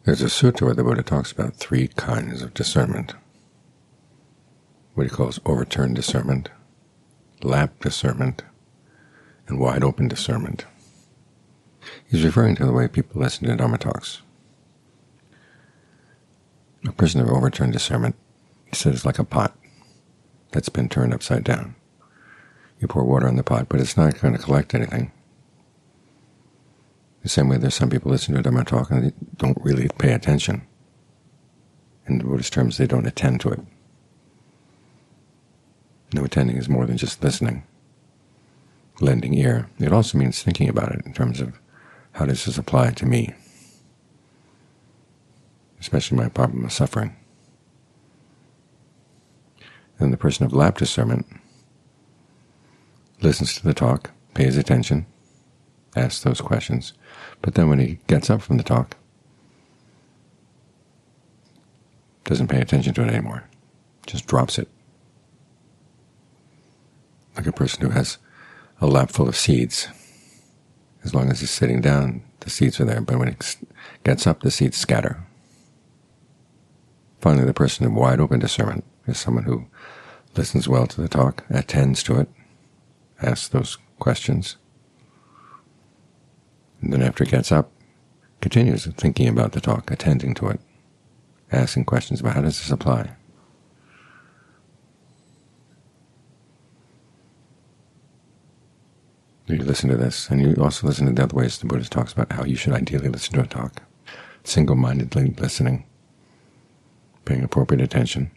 There's a sutta where the Buddha talks about three kinds of discernment. What he calls overturned discernment, lap discernment, and wide-open discernment. He's referring to the way people listen to Dhamma talks. A person of overturned discernment, he said, is like a pot that's been turned upside down. You pour water in the pot, but it's not going to collect anything. The same way there's some people listen to a Dhamma talk and they don't really pay attention. In the Buddhist terms, they don't attend to it. No, attending is more than just listening, lending ear. It also means thinking about it in terms of how does this apply to me, especially my problem of suffering. Then the person of lap discernment listens to the talk, pays attention, asks those questions, but then when he gets up from the talk, doesn't pay attention to it anymore, just drops it. Like a person who has a lap full of seeds. As long as he's sitting down, the seeds are there, but when he gets up, the seeds scatter. Finally, the person of wide-open discernment is someone who listens well to the talk, attends to it, asks those questions, and then after he gets up, continues thinking about the talk, attending to it, asking questions about how does this apply. You listen to this, and you also listen to the other ways the Buddha talks about how you should ideally listen to a talk. Single-mindedly listening, paying appropriate attention.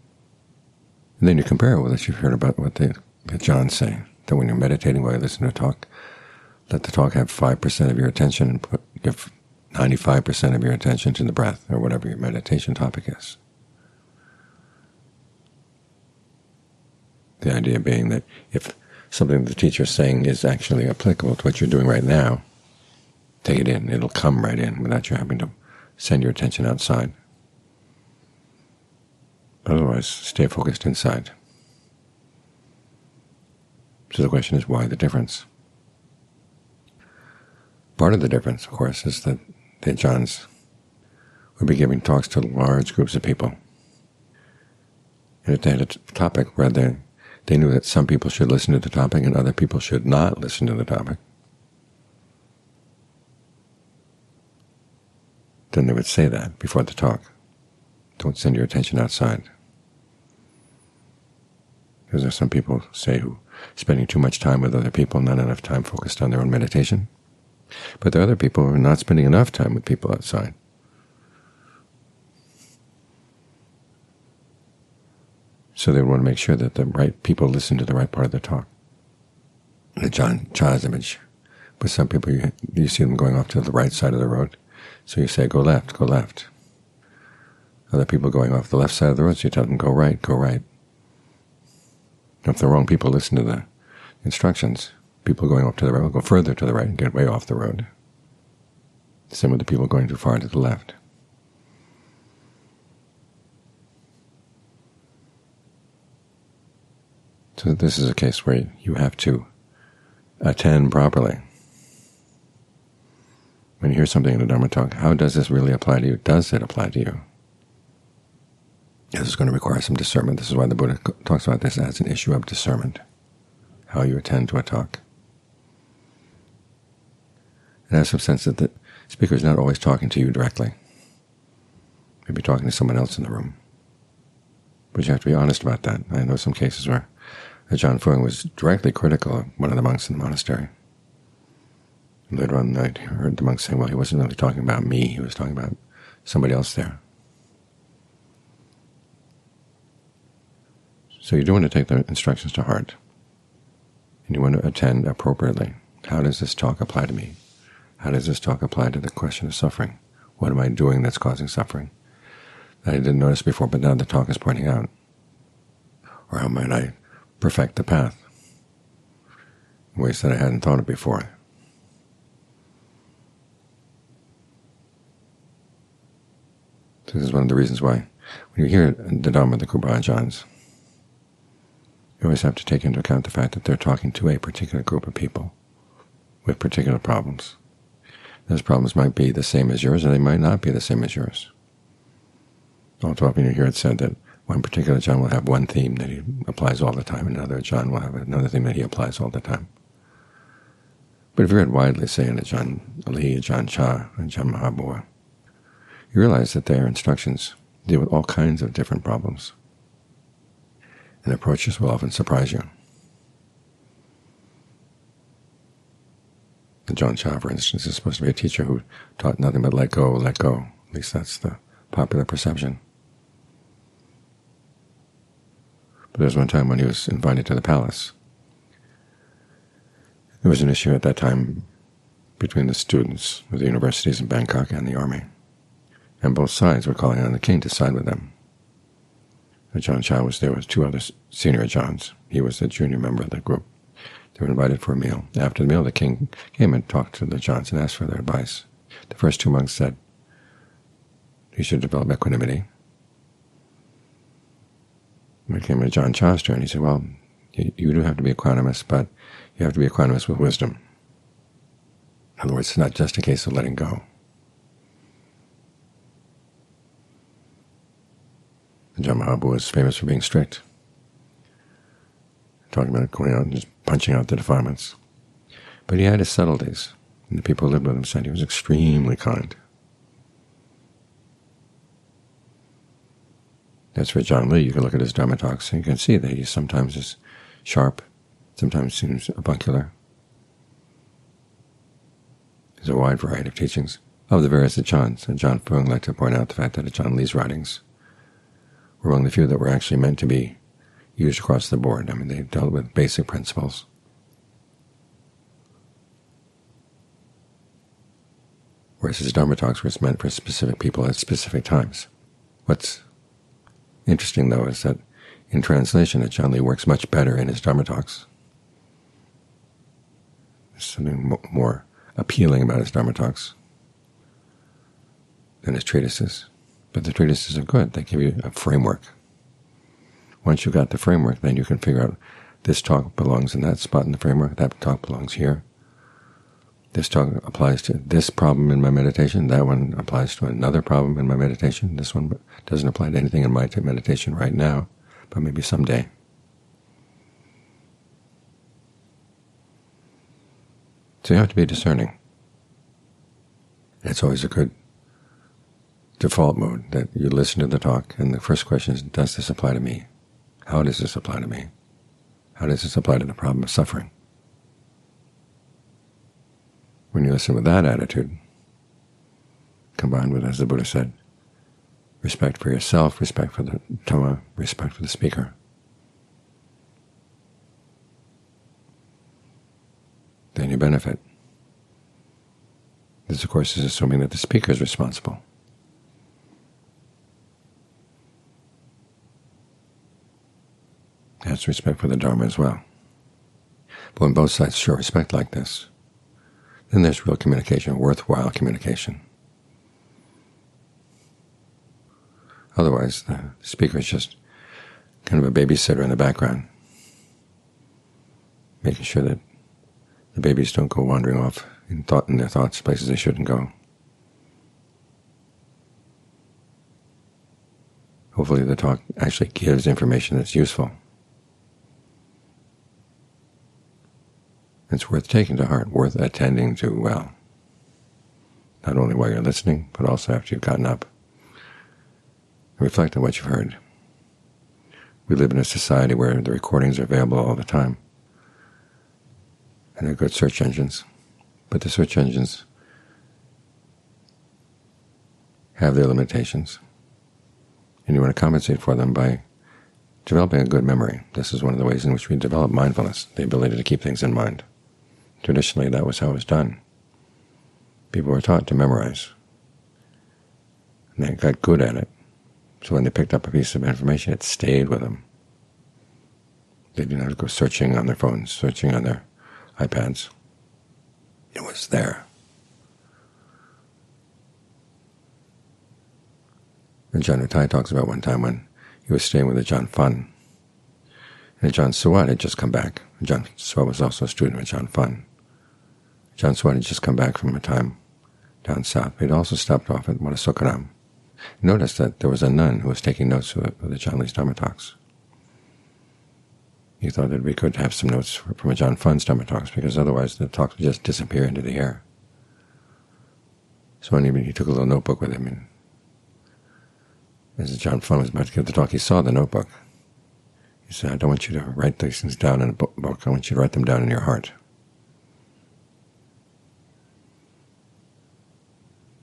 And then you compare it with what you've heard about what the Ajahns say, that when you're meditating while you listen to a talk, let the talk have 5% of your attention and give 95% of your attention to the breath, or whatever your meditation topic is. The idea being that if something the teacher is saying is actually applicable to what you're doing right now, take it in. It'll come right in without you having to send your attention outside. Otherwise, stay focused inside. So the question is, why the difference? Part of the difference, of course, is that the Ajahns would be giving talks to large groups of people. And if they had a topic where they knew that some people should listen to the topic and other people should not listen to the topic, then they would say that before the talk. Don't send your attention outside. Because there are some people, say, who are spending too much time with other people, not enough time focused on their own meditation. But there are other people who are not spending enough time with people outside. So they want to make sure that the right people listen to the right part of the talk. The Chah's image, with some people you see them going off to the right side of the road, so you say, go left, go left. Other people going off the left side of the road, so you tell them, go right, go right. If the wrong people listen to the instructions, people going off to the right will go further to the right and get way off the road. Same with the people going too far to the left. So this is a case where you have to attend properly. When you hear something in a Dhamma talk, how does this really apply to you? Does it apply to you? This is going to require some discernment. This is why the Buddha talks about this as an issue of discernment, how you attend to a talk. It has some sense that the speaker is not always talking to you directly. Maybe talking to someone else in the room. But you have to be honest about that. I know some cases where Ajahn Fuang was directly critical of one of the monks in the monastery. And later on I heard the monk saying, well, he wasn't really talking about me, he was talking about somebody else there. So you do want to take the instructions to heart, and you want to attend appropriately. How does this talk apply to me? How does this talk apply to the question of suffering? What am I doing that's causing suffering that I didn't notice before, but now the talk is pointing out? Or how might I perfect the path in ways that I hadn't thought of before? This is one of the reasons why when you hear the Dhamma of the Krupa Ajahns, you always have to take into account the fact that they're talking to a particular group of people with particular problems. Those problems might be the same as yours, or they might not be the same as yours. All too often you hear it said that one particular Ajahn will have one theme that he applies all the time, and another Ajahn will have another theme that he applies all the time. But if you read widely, say in Ajahn Ali, Ajahn Chah, Ajahn Mahabua, you realize that their instructions deal with all kinds of different problems, and approaches will often surprise you. Ajahn Chah, for instance, is supposed to be a teacher who taught nothing but let go, let go. At least that's the popular perception. But there was one time when he was invited to the palace. There was an issue at that time between the students of the universities in Bangkok and the army, and both sides were calling on the king to side with them. Ajahn Chah was there with two other senior Ajahns. He was the junior member of the group. They were invited for a meal. After the meal, the king came and talked to the Ajahns and asked for their advice. The first two monks said he should develop equanimity. When it came to Ajahn Chah's turn, he said, well, you do have to be equanimous, but you have to be equanimous with wisdom. In other words, it's not just a case of letting go. Ajahn Mahabua is famous for being strict, talking about going out and just punching out the defilements. But he had his subtleties, and the people who lived with him said he was extremely kind. As for Ajahn Lee, you can look at his Dhamma talks, and you can see that he sometimes is sharp, sometimes seems avuncular. There's a wide variety of teachings of the various Ajahns, and Ajahn Fung liked to point out the fact that Ajahn Lee's writings were among the few that were actually meant to be used across the board. I mean, they dealt with basic principles. Whereas his Dhamma talks were meant for specific people at specific times. What's interesting, though, is that in translation, Ajahn Lee works much better in his Dhamma talks. There's something more appealing about his Dhamma talks than his treatises. But the treatises are good. They give you a framework. Once you've got the framework, then you can figure out this talk belongs in that spot in the framework, that talk belongs here. This talk applies to this problem in my meditation, that one applies to another problem in my meditation, this one doesn't apply to anything in my meditation right now, but maybe someday. So you have to be discerning. It's always a good default mode that you listen to the talk, and the first question is, does this apply to me? How does this apply to me? How does this apply to the problem of suffering? When you listen with that attitude, combined with, as the Buddha said, respect for yourself, respect for the Dhamma, respect for the speaker, then you benefit. This, of course, is assuming that the speaker is responsible. That's respect for the Dharma as well. But when both sides show respect like this, then there's real communication, worthwhile communication. Otherwise, the speaker is just kind of a babysitter in the background, making sure that the babies don't go wandering off in their thoughts, places they shouldn't go. Hopefully the talk actually gives information that's useful. It's worth taking to heart, worth attending to well, not only while you're listening, but also after you've gotten up. Reflect on what you've heard. We live in a society where the recordings are available all the time, and they're good search engines, but the search engines have their limitations, and you want to compensate for them by developing a good memory. This is one of the ways in which we develop mindfulness, the ability to keep things in mind. Traditionally, that was how it was done. People were taught to memorize, and they got good at it. So when they picked up a piece of information, it stayed with them. They didn't have to go searching on their phones, searching on their iPads. It was there. And Ajahn Utai talks about one time when he was staying with Ajahn Fun, and Ajahn Suwat had just come back. Ajahn Suwat was also a student of Ajahn Fun. Ajahn Suwat had just come back from a time down south. He'd also stopped off at Madhusakaram. Notice that there was a nun who was taking notes of the Ajaan Lee's Dhamma talks. He thought it would be good to have some notes from Ajaan Fun's Dhamma talks, because otherwise the talks would just disappear into the air. So he took a little notebook with him, and as Ajaan Fun was about to give the talk, he saw the notebook. He said, "I don't want you to write these things down in a book. I want you to write them down in your heart."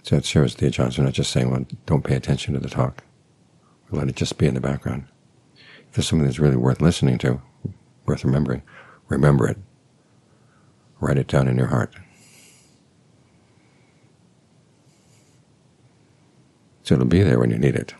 So it shows the Ajahns are not just saying, well, don't pay attention to the talk, or let it just be in the background. If there's something that's really worth listening to, worth remembering, remember it. Write it down in your heart. So it'll be there when you need it.